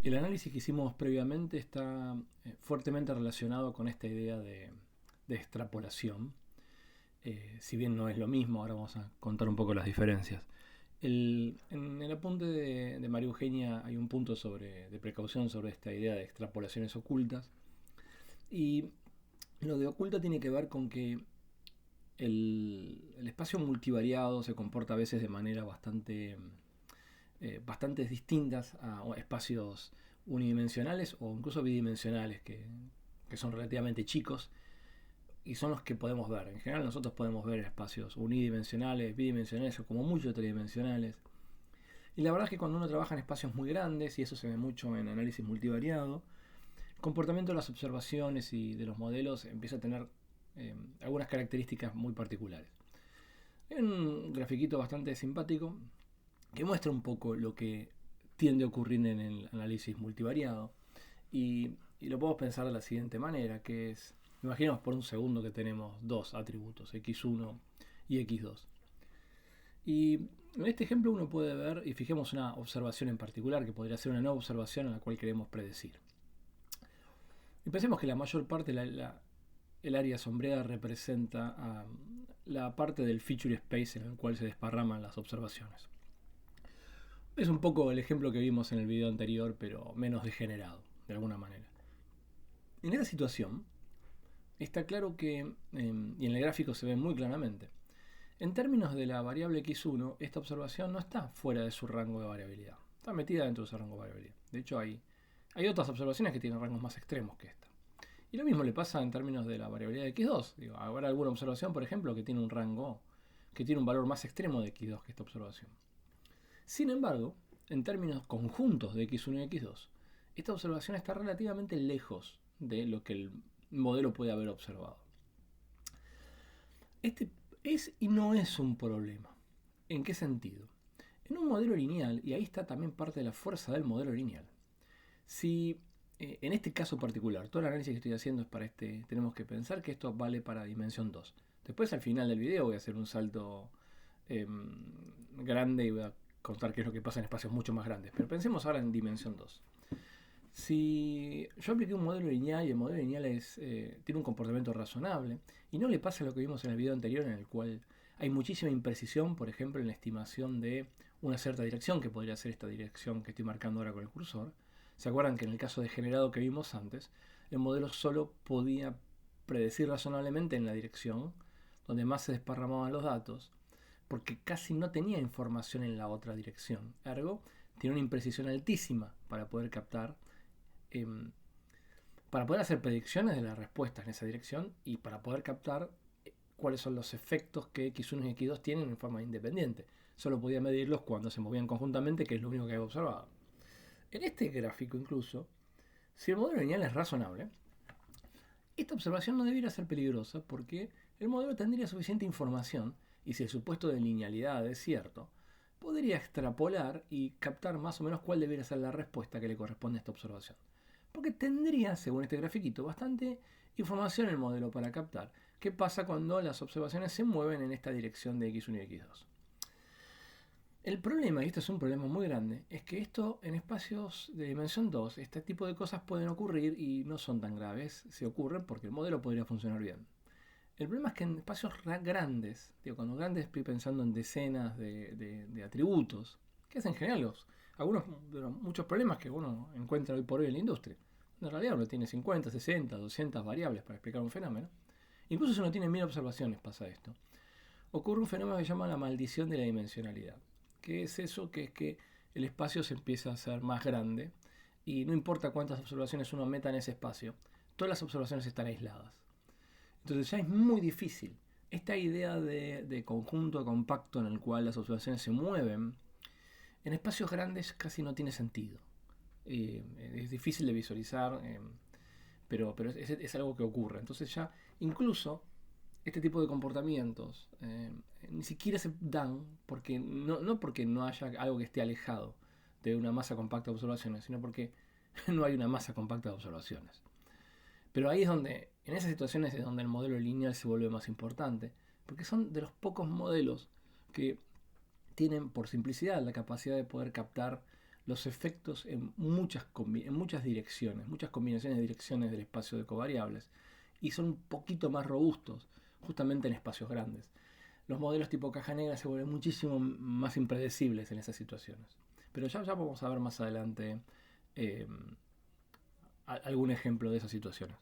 El análisis que hicimos previamente está fuertemente relacionado con esta idea de extrapolación. Si bien no es lo mismo, ahora vamos a contar un poco las diferencias. En el apunte de María Eugenia hay un punto de precaución sobre esta idea de extrapolaciones ocultas. Y lo de oculta tiene que ver con que el espacio multivariado se comporta a veces de manera bastante distintas a espacios unidimensionales o incluso bidimensionales que son relativamente chicos y son los que podemos ver. En general nosotros podemos ver espacios unidimensionales, bidimensionales o como mucho tridimensionales. Y la verdad es que cuando uno trabaja en espacios muy grandes, y eso se ve mucho en análisis multivariado, el comportamiento de las observaciones y de los modelos empieza a tener algunas características muy particulares. Hay un grafiquito bastante simpático que muestra un poco lo que tiende a ocurrir en el análisis multivariado y lo podemos pensar de la siguiente manera, que es, imaginemos por un segundo que tenemos dos atributos, x1 y x2. Y en este ejemplo uno puede ver, y fijemos una observación en particular, que podría ser una nueva observación a la cual queremos predecir. Y pensemos que la mayor parte el área sombreada representa la parte del feature space en el cual se desparraman las observaciones. Es un poco el ejemplo que vimos en el video anterior, pero menos degenerado, de alguna manera. En esta situación, está claro que, y en el gráfico se ve muy claramente, en términos de la variable x1, esta observación no está fuera de su rango de variabilidad. Está metida dentro de su rango de variabilidad. De hecho, hay otras observaciones que tienen rangos más extremos que esta. Y lo mismo le pasa en términos de la variabilidad de x2. Habrá alguna observación, por ejemplo, que tiene un rango, que tiene un valor más extremo de x2 que esta observación. Sin embargo, en términos conjuntos de x1 y x2, esta observación está relativamente lejos de lo que el modelo puede haber observado. Este es y no es un problema. ¿En qué sentido? En un modelo lineal, y ahí está también parte de la fuerza del modelo lineal, si en este caso particular, todo el análisis que estoy haciendo es para tenemos que pensar que esto vale para dimensión 2. Después al final del video voy a hacer un salto grande y voy a contar qué es lo que pasa en espacios mucho más grandes. Pero pensemos ahora en dimensión 2. Si yo apliqué un modelo lineal y el modelo lineal tiene un comportamiento razonable y no le pasa lo que vimos en el video anterior en el cual hay muchísima imprecisión, por ejemplo, en la estimación de una cierta dirección, que podría ser esta dirección que estoy marcando ahora con el cursor. ¿Se acuerdan que en el caso de generado que vimos antes, el modelo solo podía predecir razonablemente en la dirección donde más se desparramaban los datos, porque casi no tenía información en la otra dirección? Ergo, tiene una imprecisión altísima para poder captar, para poder hacer predicciones de las respuestas en esa dirección y para poder captar cuáles son los efectos que x1 y x2 tienen en forma independiente. Solo podía medirlos cuando se movían conjuntamente, que es lo único que había observado. En este gráfico incluso, si el modelo lineal es razonable, esta observación no debiera ser peligrosa porque el modelo tendría suficiente información y si el supuesto de linealidad es cierto, podría extrapolar y captar más o menos cuál debería ser la respuesta que le corresponde a esta observación. Porque tendría, según este grafiquito, bastante información el modelo para captar qué pasa cuando las observaciones se mueven en esta dirección de x1 y x2. El problema, y esto es un problema muy grande, es que esto en espacios de dimensión 2, este tipo de cosas pueden ocurrir y no son tan graves, se ocurren porque el modelo podría funcionar bien. El problema es que en espacios grandes, cuando grandes estoy pensando en decenas de atributos, que es en general muchos problemas que uno encuentra hoy por hoy en la industria. En realidad uno tiene 50, 60, 200 variables para explicar un fenómeno. Incluso si uno tiene 1000 observaciones pasa esto. Ocurre un fenómeno que se llama la maldición de la dimensionalidad. ¿Qué es eso? Que es que el espacio se empieza a hacer más grande y no importa cuántas observaciones uno meta en ese espacio, todas las observaciones están aisladas. Entonces ya es muy difícil. Esta idea de conjunto compacto en el cual las observaciones se mueven, en espacios grandes casi no tiene sentido. Es difícil de visualizar, pero es algo que ocurre. Entonces ya incluso este tipo de comportamientos ni siquiera se dan porque no porque no haya algo que esté alejado de una masa compacta de observaciones, sino porque no hay una masa compacta de observaciones. Pero ahí es donde, en esas situaciones es donde el modelo lineal se vuelve más importante, porque son de los pocos modelos que tienen por simplicidad la capacidad de poder captar los efectos en muchas direcciones, muchas combinaciones de direcciones del espacio de covariables, y son un poquito más robustos justamente en espacios grandes. Los modelos tipo caja negra se vuelven muchísimo más impredecibles en esas situaciones. Pero ya vamos a ver más adelante algún ejemplo de esas situaciones.